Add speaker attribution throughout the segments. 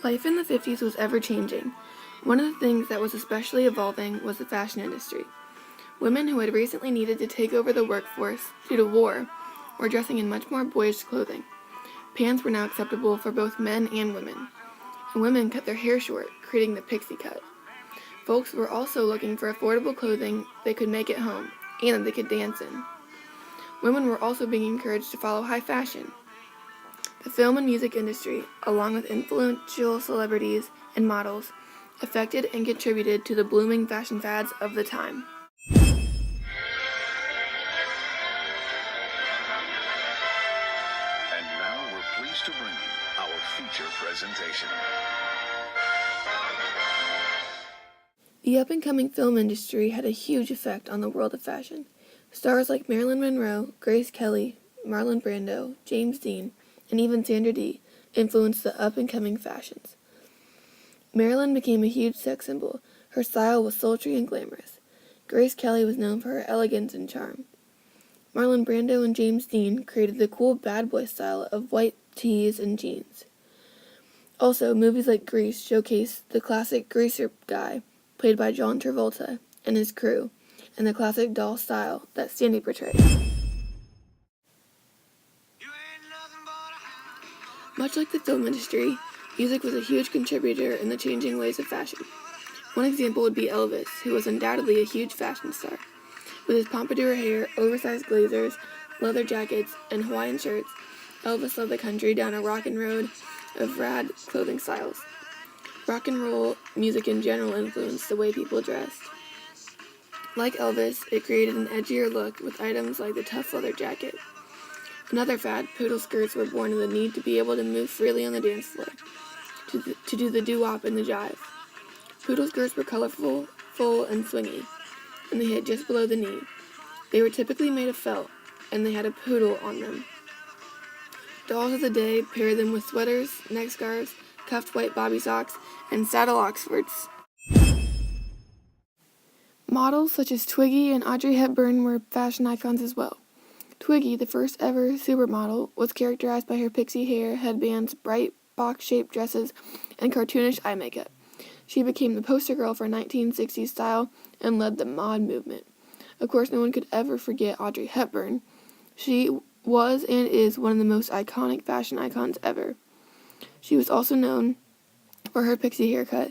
Speaker 1: Life in the 50s was ever-changing. One of the things that was especially evolving was the fashion industry. Women who had recently needed to take over the workforce due to war were dressing in much more boyish clothing. Pants were now acceptable for both men and women, and women cut their hair short, creating the pixie cut. Folks were also looking for affordable clothing they could make at home and that they could dance in. Women were also being encouraged to follow high fashion. The film and music industry, along with influential celebrities and models, affected and contributed to the blooming fashion fads of the time.
Speaker 2: And now we're pleased to bring you our feature presentation.
Speaker 1: The up-and-coming film industry had a huge effect on the world of fashion. Stars like Marilyn Monroe, Grace Kelly, Marlon Brando, James Dean, and even Sandra Dee influenced the up-and-coming fashions. Marilyn became a huge sex symbol. Her style was sultry and glamorous. Grace Kelly was known for her elegance and charm. Marlon Brando and James Dean created the cool bad boy style of white tees and jeans. Also, movies like Grease showcased the classic greaser guy, played by John Travolta, and his crew, and the classic doll style that Sandy portrayed. Much like the film industry, music was a huge contributor in the changing ways of fashion. One example would be Elvis, who was undoubtedly a huge fashion star. With his pompadour hair, oversized blazers, leather jackets, and Hawaiian shirts, Elvis led the country down a rockin' road of rad clothing styles. Rock and roll music in general influenced the way people dressed. Like Elvis, it created an edgier look with items like the tough leather jacket. Another fad, poodle skirts were born of the need to be able to move freely on the dance floor, to do the doo-wop and the jive. Poodle skirts were colorful, full, and swingy, and they hit just below the knee. They were typically made of felt, and they had a poodle on them. Dolls of the day paired them with sweaters, neck scarves, cuffed white bobby socks, and saddle oxfords. Models such as Twiggy and Audrey Hepburn were fashion icons as well. Twiggy, the first ever supermodel, was characterized by her pixie hair, headbands, bright box-shaped dresses, and cartoonish eye makeup. She became the poster girl for 1960s style and led the mod movement. Of course, no one could ever forget Audrey Hepburn. She was and is one of the most iconic fashion icons ever. She was also known for her pixie haircut,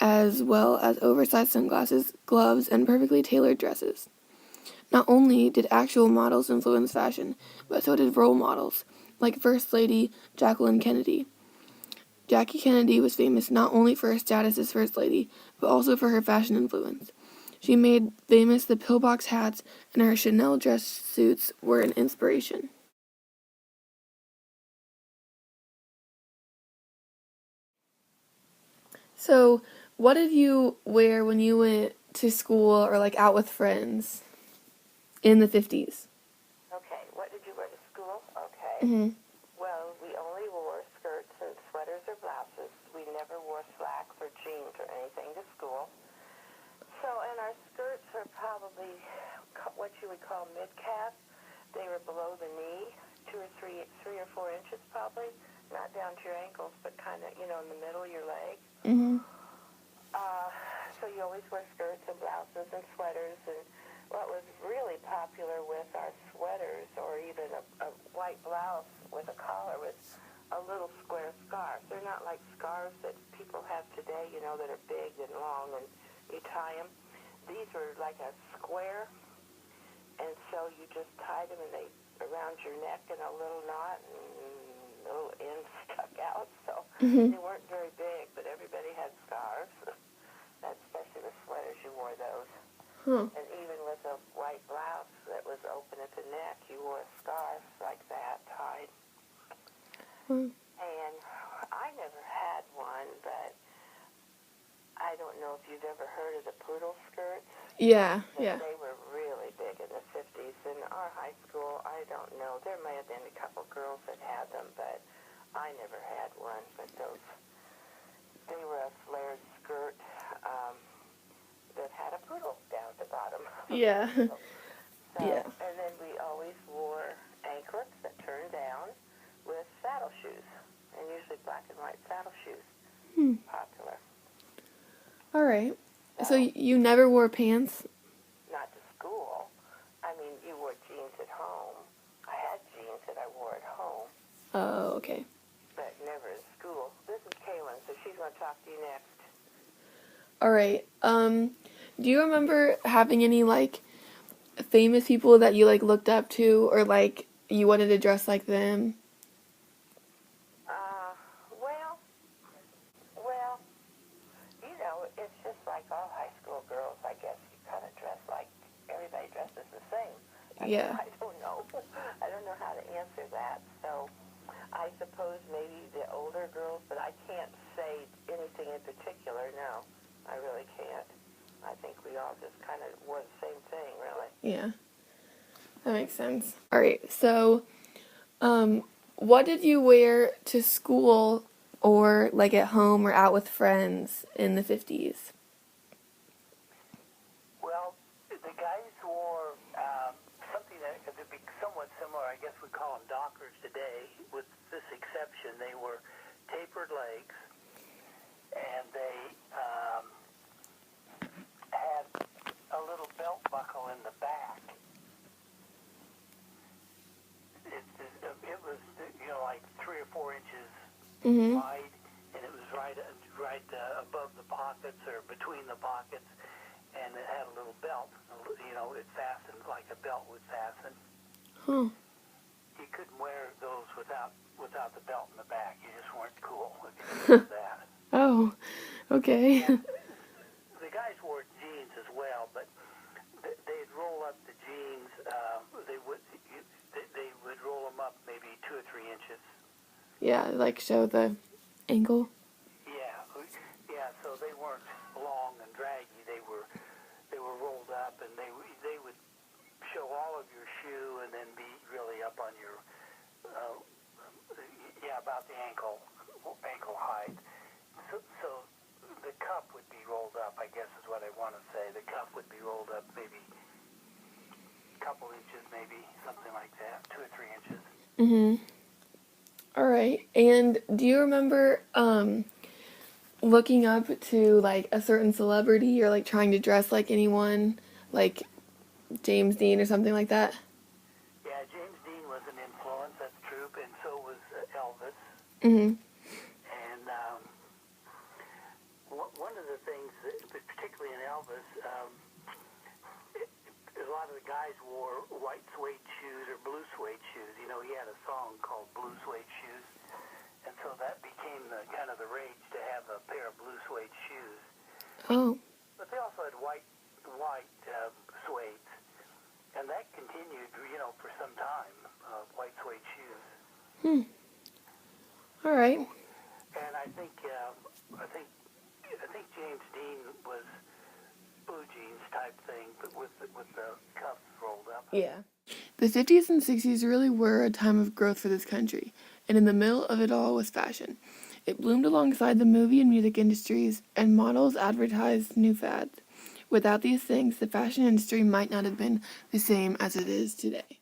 Speaker 1: as well as oversized sunglasses, gloves, and perfectly tailored dresses. Not only did actual models influence fashion, but so did role models, like First Lady Jacqueline Kennedy. Jackie Kennedy was famous not only for her status as First Lady, but also for her fashion influence. She made famous the pillbox hats, and her Chanel dress suits were an inspiration. So, what did you wear when you went to school or like out with friends in the 50s?
Speaker 3: Okay, what did you wear to school? Okay.
Speaker 1: Mm-hmm.
Speaker 3: Well, we only wore skirts and sweaters or blouses. We never wore slacks or jeans or anything to school. So, and our skirts are probably what you would call mid-calf. They were below the knee, 3 or 4 inches probably, not down to your ankles, but kind of, in the middle of your leg.
Speaker 1: Mm-hmm.
Speaker 3: So you always wear skirts and blouses and sweaters, and what was really popular with our sweaters, or even a white blouse with a collar, was a little square scarf. They're not like scarves that people have today, that are big and long, and you tie them. These were like a square, and so you just tied them, and they around your neck in a little knot, and little ends stuck out. So
Speaker 1: Mm-hmm.
Speaker 3: they weren't very big, but everybody had scarves. Especially the sweaters, you wore those.
Speaker 1: Huh.
Speaker 3: And even with a white blouse that was open at the neck, you wore a scarf like that tied.
Speaker 1: Hmm.
Speaker 3: And I never had one, but I don't know if you've ever heard of the poodle skirts.
Speaker 1: Yeah.
Speaker 3: They were really big in the 50s. In our high school, I don't know. There may have been a couple girls that had them, but I never had one. But they were a flared skirt that had a poodle down at the bottom.
Speaker 1: Yeah.
Speaker 3: Yeah.
Speaker 1: Yeah.
Speaker 3: And then we always wore anklets that turned down with saddle shoes, and usually black and white saddle shoes.
Speaker 1: All right. So you never wore pants?
Speaker 3: Not to school. I mean, you wore jeans at home. I had jeans that I wore at home,
Speaker 1: Oh, okay.
Speaker 3: but never at school. This is Kaylin, so she's going to talk to you next.
Speaker 1: All right. Do you remember having any like famous people that you like looked up to, or like you wanted to dress like them?
Speaker 3: Well, you know, it's just like all high school girls, I guess. You kind of dress like everybody dresses the same.
Speaker 1: Yeah.
Speaker 3: I don't know. I don't know how to answer that. So I suppose maybe the older girls, but I can't say anything in particular. No, I really can't. I think we all just kind of wore the same thing, really.
Speaker 1: Yeah. That makes sense. All right. So, what did you wear to school or like at home or out with friends in the 50s?
Speaker 4: Well, the guys wore something that would be somewhat similar. I guess we call them Dockers today. With this exception, they were tapered legs, and they had a little belt buckle in the back. It was, like 3 or 4 inches
Speaker 1: Mm-hmm.
Speaker 4: wide, and it was right above the pockets or between the pockets, and it had a little belt. It fastened like a belt would fasten.
Speaker 1: Huh.
Speaker 4: You couldn't wear those without the belt in the back. You just weren't cool if you didn't do that.
Speaker 1: Oh, okay.
Speaker 4: The guys wore jeans as well, but they'd roll up the jeans. They would roll them up maybe 2 or 3 inches.
Speaker 1: Yeah, like show the ankle.
Speaker 4: Yeah. So they weren't long and draggy. They were rolled up, and they would show all of your shoe, and then be really up on your about the ankle height. So the cup would be rolled up, I guess is what I want to say. The cup would be rolled up maybe a couple inches, maybe something like that, 2 or 3 inches.
Speaker 1: Mm-hmm. All right. And do you remember looking up to like a certain celebrity or like trying to dress like anyone, like James Dean or something like that?
Speaker 4: Yeah, James Dean was an influence, that's true, and so was Elvis.
Speaker 1: Mm-hmm.
Speaker 4: And one of the things, particularly in Elvis, a lot of the guys wore white suede shoes or blue suede shoes. He had a song called Blue Suede Shoes, and so that became the kind of the rage to have a pair of blue suede shoes.
Speaker 1: Oh.
Speaker 4: But they also had white suede, and that continued, for some time. White suede shoes.
Speaker 1: All right.
Speaker 4: And I think James Dean was blue jeans type thing, but with the cuffs rolled up.
Speaker 1: Yeah. The 50s and 60s really were a time of growth for this country, and in the middle of it all was fashion. It bloomed alongside the movie and music industries, and models advertised new fads. Without these things, the fashion industry might not have been the same as it is today.